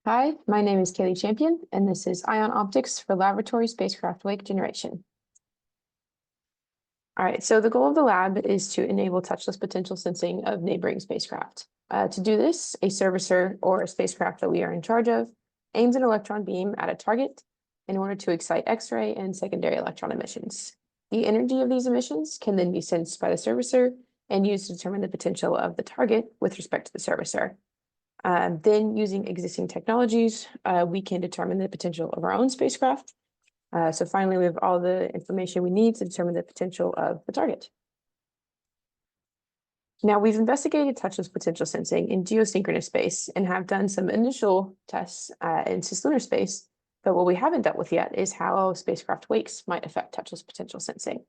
Hi, my name is Kaylee Champion, and this is Ion Optics for Laboratory Spacecraft Wake Generation. All right, so the goal of the lab is to enable touchless potential sensing of neighboring spacecraft. To do this, a servicer or a spacecraft that we are in charge of aims an electron beam at a target in order to excite X-ray and secondary electron emissions. The energy of these emissions can then be sensed by the servicer and used to determine the potential of the target with respect to the servicer. Then using existing technologies, we can determine the potential of our own spacecraft. So finally, we have all the information we need to determine the potential of the target. Now, we've investigated touchless potential sensing in geosynchronous space and have done some initial tests in cislunar space, but what we haven't dealt with yet is how spacecraft wakes might affect touchless potential sensing.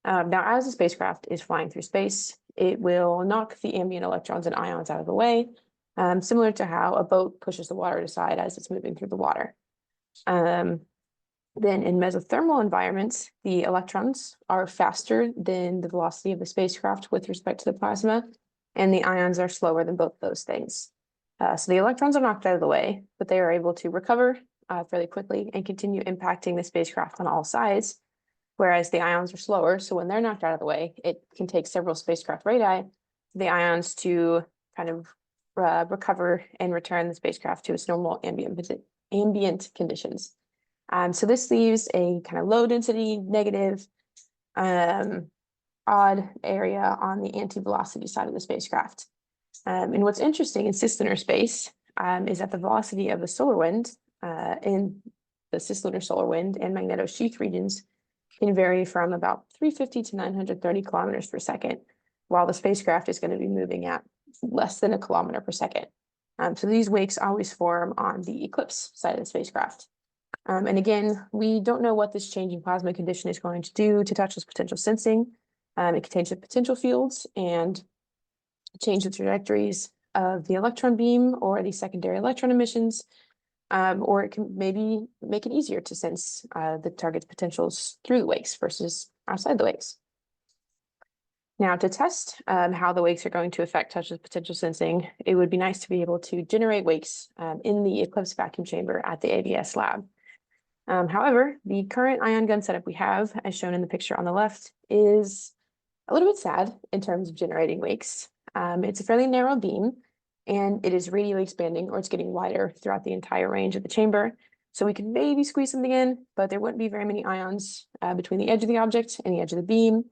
Now, as a spacecraft is flying through space, it will knock the ambient electrons and ions out of the way, similar to how a boat pushes the water aside as it's moving through the water. Then in mesothermal environments, the electrons are faster than the velocity of the spacecraft with respect to the plasma, and the ions are slower than both those things. So the electrons are knocked out of the way, but they are able to recover fairly quickly and continue impacting the spacecraft on all sides, whereas the ions are slower. So when they're knocked out of the way, it can take several spacecraft radii for the ions to kind of recover and return the spacecraft to its normal ambient conditions. So this leaves a kind of low density, negative, odd area on the anti-velocity side of the spacecraft. And what's interesting in cislunar space is that the velocity of the solar wind in the cislunar solar wind and magnetosheath regions can vary from about 350 to 930 kilometers per second, while the spacecraft is going to be moving at less than a kilometer per second. So these wakes always form on the eclipse side of the spacecraft. And again, we don't know what this changing plasma condition is going to do to touchless potential sensing. It can change the potential fields and change the trajectories of the electron beam or the secondary electron emissions, or it can maybe make it easier to sense the target's potentials through the wakes versus outside the wakes. Now, to test how the wakes are going to affect touchless potential sensing, it would be nice to be able to generate wakes in the Eclipse vacuum chamber at the AVS lab. However, the current ion gun setup we have, as shown in the picture on the left, is a little bit sad in terms of generating wakes. It's a fairly narrow beam, and it is radially expanding, or it's getting wider throughout the entire range of the chamber. So we could maybe squeeze something in, but there wouldn't be very many ions between the edge of the object and the edge of the beam.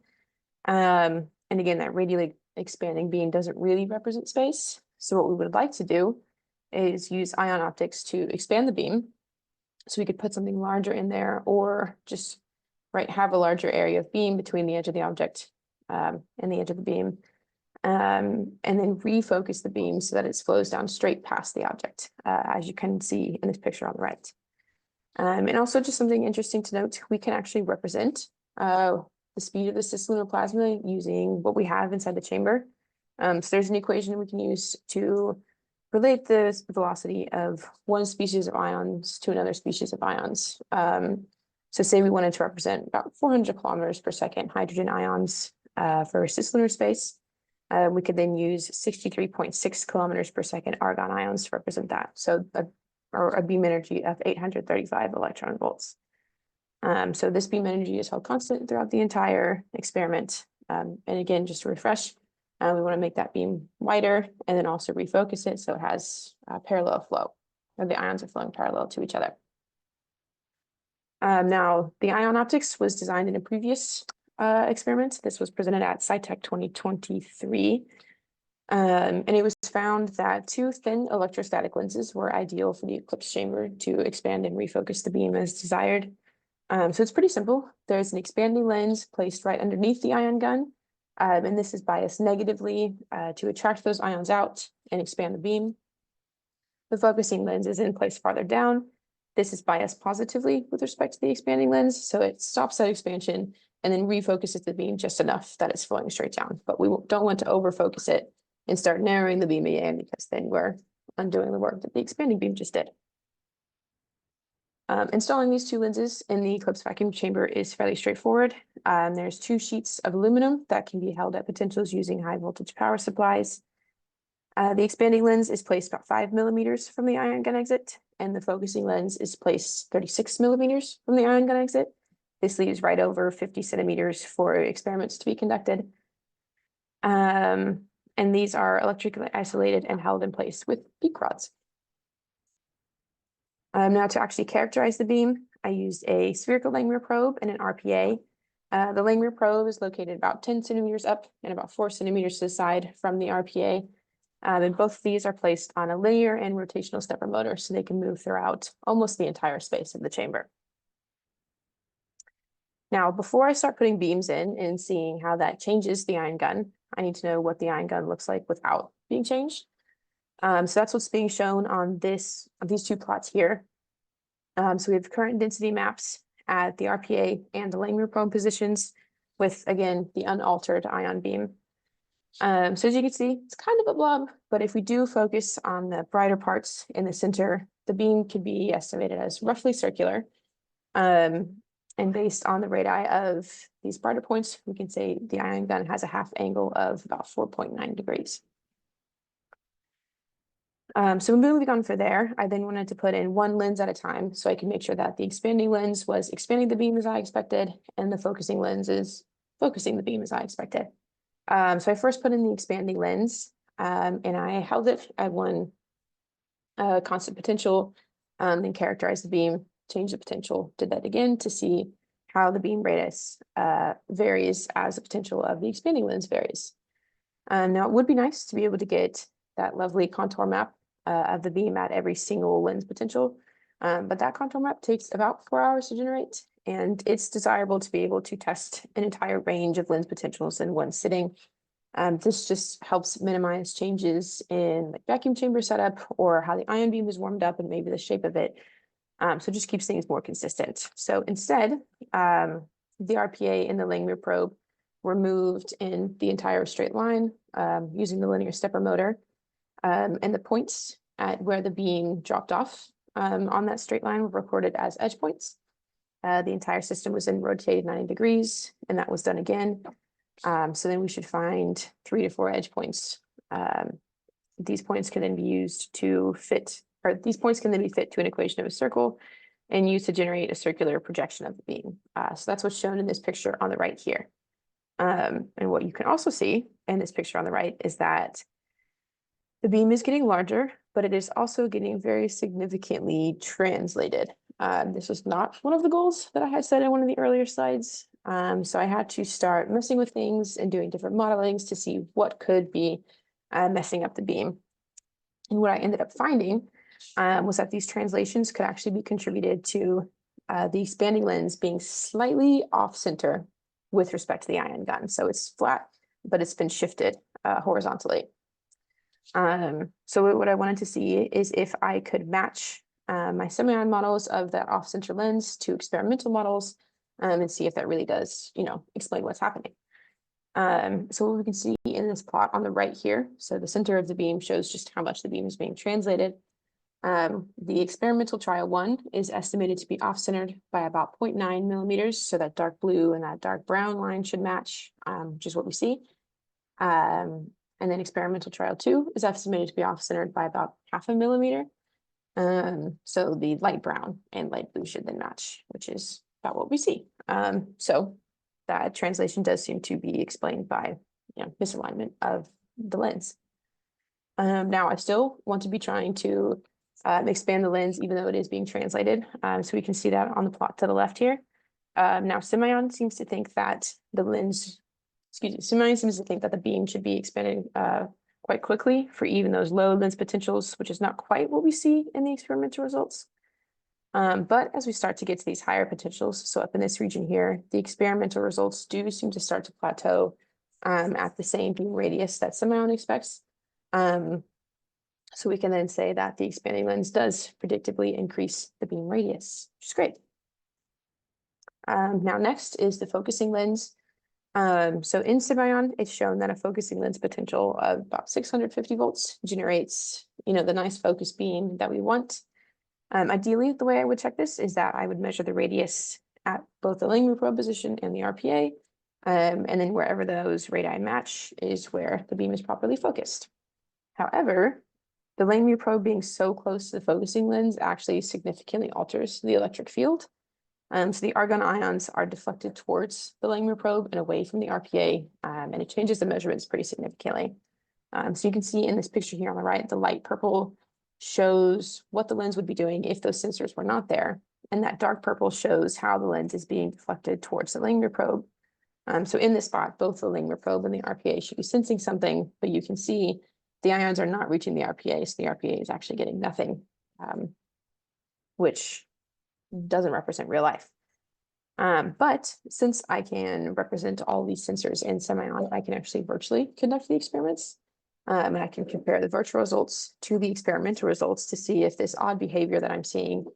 And again, that radially expanding beam doesn't really represent space. So what we would like to do is use ion optics to expand the beam. So we could put something larger in there, or just have a larger area of beam between the edge of the object and the edge of the beam, and then refocus the beam so that it flows down straight past the object, as you can see in this picture on the right. And also just something interesting to note, we can actually represent the speed of the cislunar plasma using what we have inside the chamber. So there's an equation we can use to relate the velocity of one species of ions to another species of ions. So say we wanted to represent about 400 kilometers per second hydrogen ions for cislunar space. We could then use 63.6 kilometers per second argon ions to represent that. So a beam energy of 835 electron volts. So this beam energy is held constant throughout the entire experiment. And again, just to refresh, we want to make that beam wider and then also refocus it so it has a parallel flow, or the ions are flowing parallel to each other. Now, the ion optics was designed in a previous experiment. This was presented at SciTech 2023. And it was found that two thin electrostatic lenses were ideal for the eclipse chamber to expand and refocus the beam as desired. So it's pretty simple. There's an expanding lens placed right underneath the ion gun. And this is biased negatively to attract those ions out and expand the beam. The focusing lens is in place farther down. This is biased positively with respect to the expanding lens, so it stops that expansion and then refocuses the beam just enough that it's flowing straight down. But we don't want to overfocus it and start narrowing the beam again, because then we're undoing the work that the expanding beam just did. Installing these two lenses in the Eclipse vacuum chamber is fairly straightforward. There's two sheets of aluminum that can be held at potentials using high voltage power supplies. The expanding lens is placed about 5 millimeters from the ion gun exit, and the focusing lens is placed 36 millimeters from the ion gun exit. This leaves right over 50 centimeters for experiments to be conducted. And these are electrically isolated and held in place with peak rods. Now to actually characterize the beam, I used a spherical Langmuir probe and an RPA. The Langmuir probe is located about 10 centimeters up and about 4 centimeters to the side from the RPA. And both of these are placed on a linear and rotational stepper motor, so they can move throughout almost the entire space of the chamber. Now, before I start putting beams in and seeing how that changes the ion gun, I need to know what the ion gun looks like without being changed. So that's what's being shown on these two plots here. So we have current density maps at the RPA and the Langmuir probe positions with, again, the unaltered ion beam. So as you can see, it's kind of a blob, but if we do focus on the brighter parts in the center, the beam could be estimated as roughly circular. And based on the radii of these brighter points, we can say the ion gun has a half angle of about 4.9 degrees. So moving on from there, I then wanted to put in one lens at a time so I can make sure that the expanding lens was expanding the beam as I expected, and the focusing lens is focusing the beam as I expected. So I first put in the expanding lens, and I held it at one constant potential, then characterized the beam, changed the potential, did that again to see how the beam radius varies as the potential of the expanding lens varies. Now it would be nice to be able to get that lovely contour map of the beam at every single lens potential, but that contour map takes about 4 hours to generate, and it's desirable to be able to test an entire range of lens potentials in one sitting. This just helps minimize changes in like vacuum chamber setup or how the ion beam is warmed up and maybe the shape of it. So just keeps things more consistent. So instead, the RPA and the Langmuir probe were moved in the entire straight line using the linear stepper motor. And the points at where the beam dropped off on that straight line were recorded as edge points. The entire system was then rotated 90 degrees, and that was done again. So then we should find 3 to 4 edge points. These points can then be used to fit, or these points can then be fit to an equation of a circle and used to generate a circular projection of the beam. So that's what's shown in this picture on the right here. And what you can also see in this picture on the right is that the beam is getting larger, but it is also getting very significantly translated. This was not one of the goals that I had set in one of the earlier slides. So I had to start messing with things and doing different modelings to see what could be messing up the beam. And what I ended up finding was that these translations could actually be contributed to the expanding lens being slightly off center with respect to the ion gun. So it's flat, but it's been shifted horizontally. So what I wanted to see is if I could match my semi-ion models of that off-center lens to experimental models and see if that really does, explain what's happening. So what we can see in this plot on the right here, so the center of the beam shows just how much the beam is being translated. The experimental trial 1 is estimated to be off-centered by about 0.9 millimeters, so that dark blue and that dark brown line should match, which is what we see. And then experimental trial 2 is estimated to be off-centered by about 0.5 millimeter. So the light brown and light blue should then match, which is about what we see. So that translation does seem to be explained by misalignment of the lens. Now I still want to be trying to expand the lens even though it is being translated. So we can see that on the plot to the left here. Now Simeon seems to think that the lens, Simeon seems to think that the beam should be expanded quite quickly for even those low lens potentials, which is not quite what we see in the experimental results. But as we start to get to these higher potentials, so up in this region here, the experimental results do seem to start to plateau at the same beam radius that Simeon expects. So we can then say that the expanding lens does predictably increase the beam radius, which is great. Now next is the focusing lens. So in Simeon, it's shown that a focusing lens potential of about 650 volts generates, the nice focus beam that we want. Ideally, the way I would check this is that I would measure the radius at both the Langmuir probe position and the RPA, and then wherever those radii match is where the beam is properly focused. However, the Langmuir probe being so close to the focusing lens actually significantly alters the electric field. So the argon ions are deflected towards the Langmuir probe and away from the RPA, and it changes the measurements pretty significantly. So you can see in this picture here on the right, the light purple shows what the lens would be doing if those sensors were not there. And that dark purple shows how the lens is being deflected towards the Langmuir probe. So in this spot, both the Langmuir probe and the RPA should be sensing something, but you can see the ions are not reaching the RPA, so the RPA is actually getting nothing, which doesn't represent real life. But since I can represent all these sensors in semi-on, I can actually virtually conduct the experiments. And I can compare the virtual results to the experimental results to see if this odd behavior that I'm seeing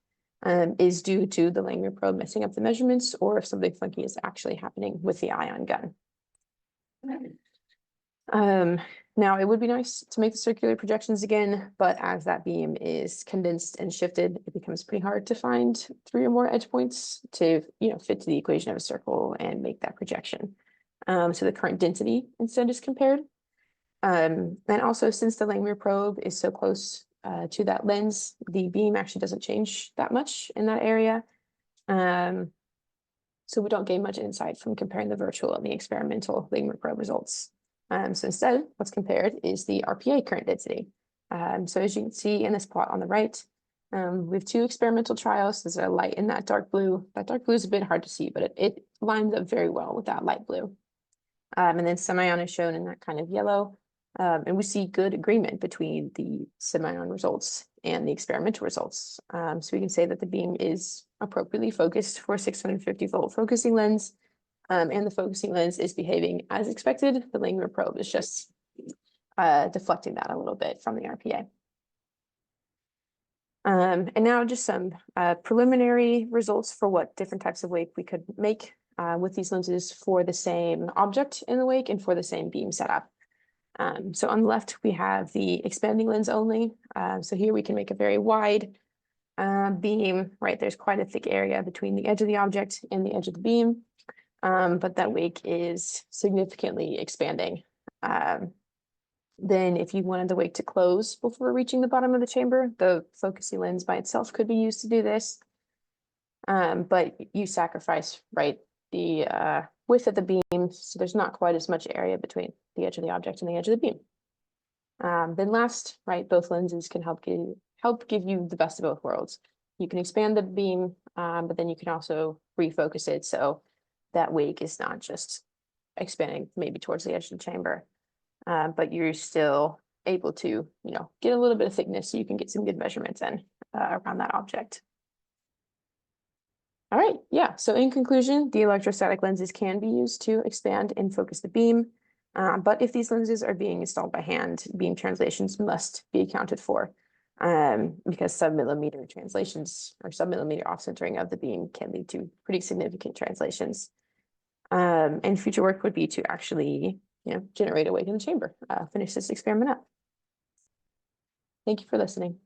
is due to the Langmuir probe messing up the measurements, or if something funky is actually happening with the ion gun. Now, it would be nice to make the circular projections again, but as that beam is condensed and shifted, it becomes pretty hard to find 3 or more edge points to fit to the equation of a circle and make that projection. So the current density instead is compared. And also, since the Langmuir probe is so close to that lens, the beam actually doesn't change that much in that area. So we don't gain much insight from comparing the virtual and the experimental Langmuir probe results. So instead, what's compared is the RPA current density. So as you can see in this plot on the right, we have 2 experimental trials. There's a light in that dark blue. That dark blue is a bit hard to see, but it lines up very well with that light blue. And then semi-on is shown in that kind of yellow. And we see good agreement between the semi-on results and the experimental results. So we can say that the beam is appropriately focused for a 650-volt focusing lens, and the focusing lens is behaving as expected. The Langmuir probe is just deflecting that a little bit from the RPA. And now just some preliminary results for what different types of wake we could make with these lenses for the same object in the wake and for the same beam setup. So on the left, we have the expanding lens only. So here we can make a very wide beam, right? There's quite a thick area between the edge of the object and the edge of the beam, but that wake is significantly expanding. Then if you wanted the wake to close before reaching the bottom of the chamber, the focusing lens by itself could be used to do this. But you sacrifice, right, the width of the beam, so there's not quite as much area between the edge of the object and the edge of the beam. Then last, right, both lenses can help give you the best of both worlds. You can expand the beam, but then you can also refocus it so that wake is not just expanding maybe towards the edge of the chamber, but you're still able to, get a little bit of thickness so you can get some good measurements in around that object. All right, yeah, so in conclusion, the electrostatic lenses can be used to expand and focus the beam, but if these lenses are being installed by hand, beam translations must be accounted for, because sub-millimeter translations or sub-millimeter off-centering of the beam can lead to pretty significant translations. And future work would be to actually, generate a wake in the chamber, finish this experiment up. Thank you for listening.